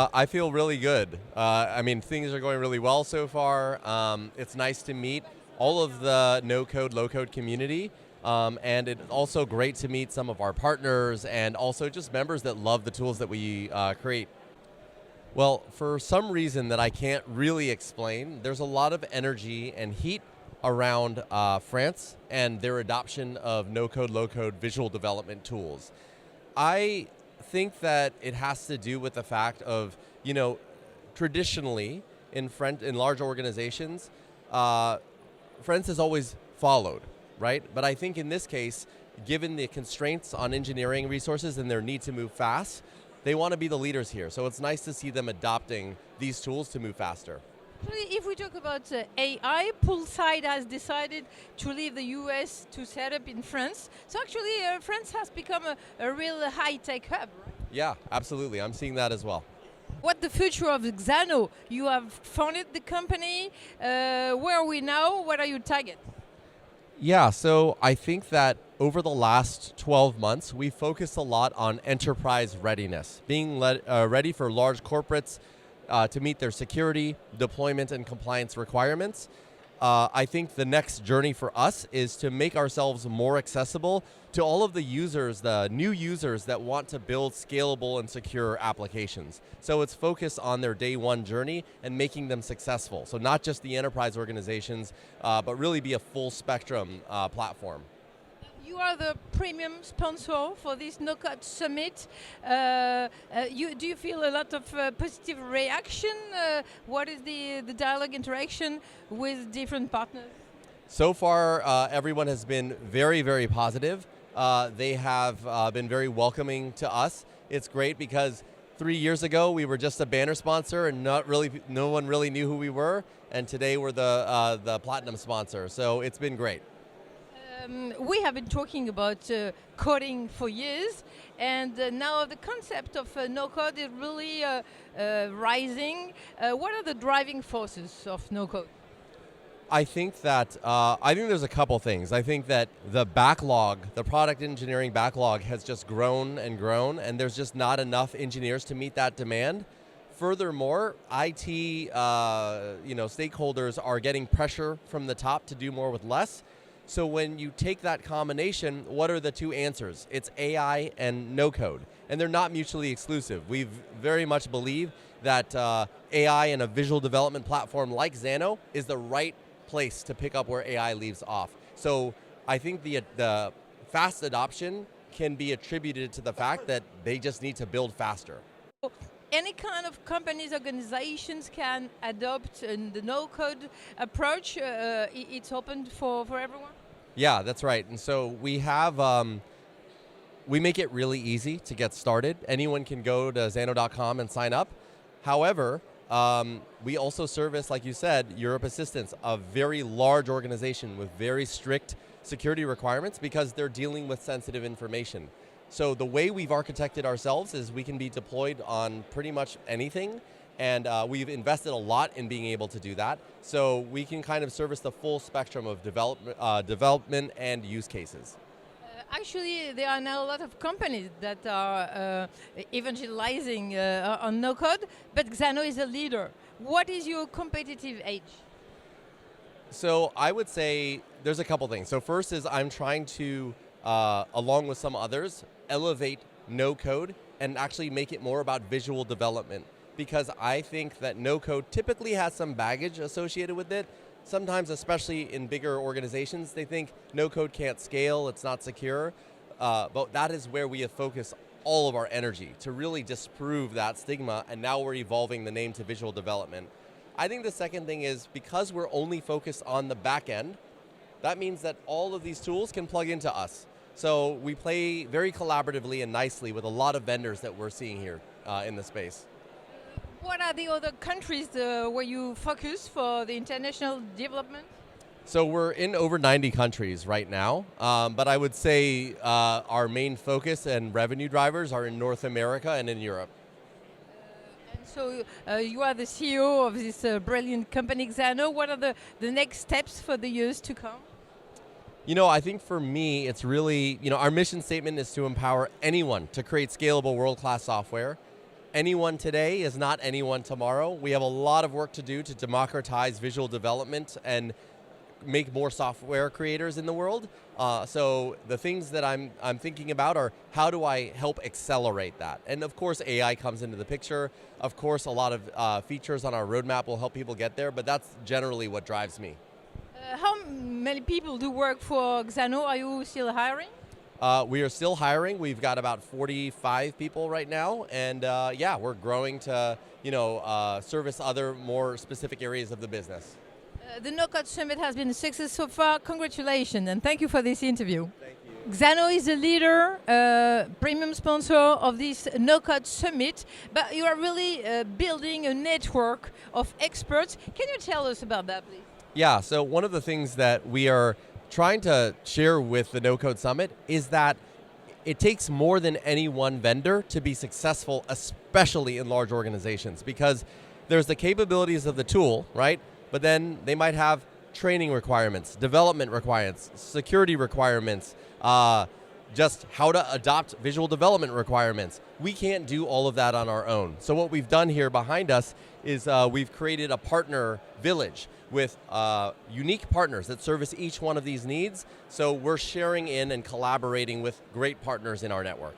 I feel really good. I mean, things are going really well so far. It's nice to meet all of the no-code, low-code community. And it's also great to meet some of our partners and also just members that love the tools that we create. Well, for some reason that I can't really explain, there's a lot of energy and heat around France and their adoption of no-code, low-code visual development tools. I think that it has to do with the fact of, traditionally in large organizations, France has always followed, right? But I think in this case, given the constraints on engineering resources and their need to move fast, they want to be the leaders here. So it's nice to see them adopting these tools to move faster. Actually, if we talk about AI, Poolside has decided to leave the US to set up in France. So actually, France has become a real high-tech hub. Right? Yeah, absolutely. I'm seeing that as well. What the future of Xano? You have founded the company. Where are we now? What are your targets? Yeah, so I think that over the last 12 months, we focused a lot on enterprise readiness, being ready for large corporates to meet their security, deployment, and compliance requirements. I think the next journey for us is to make ourselves more accessible to all of the users, the new users that want to build scalable and secure applications. So it's focused on their day one journey and making them successful. So not just the enterprise organizations, but really be a full spectrum platform. You are the premium sponsor for this No-Code Summit. Do you feel a lot of positive reaction? What is the dialogue interaction with different partners? So far, everyone has been very, very positive. They have been very welcoming to us. It's great because 3 years ago we were just a banner sponsor and no one really knew who we were. And today we're the platinum sponsor. So it's been great. We have been talking about coding for years, and now the concept of no-code is really rising. What are the driving forces of no-code? I think there's a couple things. I think that the backlog, the product engineering backlog, has just grown, and there's just not enough engineers to meet that demand. Furthermore, IT stakeholders are getting pressure from the top to do more with less. So when you take that combination, what are the two answers? It's AI and no code, and they're not mutually exclusive. We very much believe that AI and a visual development platform like Xano is the right place to pick up where AI leaves off. So I think the fast adoption can be attributed to the fact that they just need to build faster. Any kind of companies, organizations can adopt the no-code approach. It's open for everyone? Yeah, that's right. And so we make it really easy to get started. Anyone can go to Xano.com and sign up. However, we also service, like you said, Europe Assistance, a very large organization with very strict security requirements because they're dealing with sensitive information. So the way we've architected ourselves is we can be deployed on pretty much anything, and we've invested a lot in being able to do that. So we can kind of service the full spectrum of development and use cases. Actually, there are now a lot of companies that are evangelizing on no-code, but Xano is a leader. What is your competitive edge? So I would say there's a couple things. So first is I'm trying to, along with some others, elevate no-code and actually make it more about visual development, because I think that no-code typically has some baggage associated with it. Sometimes, especially in bigger organizations, they think no-code can't scale, it's not secure, but that is where we have focused all of our energy to really disprove that stigma, and now we're evolving the name to visual development. I think the second thing is because we're only focused on the back end, that means that all of these tools can plug into us. So we play very collaboratively and nicely with a lot of vendors that we're seeing here in the space. What are the other countries where you focus for the international development? So we're in over 90 countries right now, but I would say our main focus and revenue drivers are in North America and in Europe. So you are the CEO of this brilliant company, Xano. What are the next steps for the years to come? I think for me, it's really, our mission statement is to empower anyone to create scalable world-class software. anyone today is not anyone tomorrow. We have a lot of work to do to democratize visual development and make more software creators in the world. So the things that I'm thinking about are how do I help accelerate that? And of course AI comes into the picture. Of course a lot of features on our roadmap will help people get there, but that's generally what drives me. How many people do work for Xano? Are you still hiring? We are still hiring. We've got about 45 people right now, and yeah, we're growing to service other more specific areas of the business. The No Code Summit has been a success so far. Congratulations and thank you for this interview. Thank you. Xano is the leader, premium sponsor of this No Code Summit, but you are really building a network of experts. Can you tell us about that, please? Yeah, so one of the things that we are trying to share with the No Code Summit is that it takes more than any one vendor to be successful, especially in large organizations, because there's the capabilities of the tool, right? But then they might have training requirements, development requirements, security requirements, just how to adopt visual development requirements. We can't do all of that on our own. So what we've done here behind us is we've created a partner village with unique partners that service each one of these needs. So we're sharing in and collaborating with great partners in our network.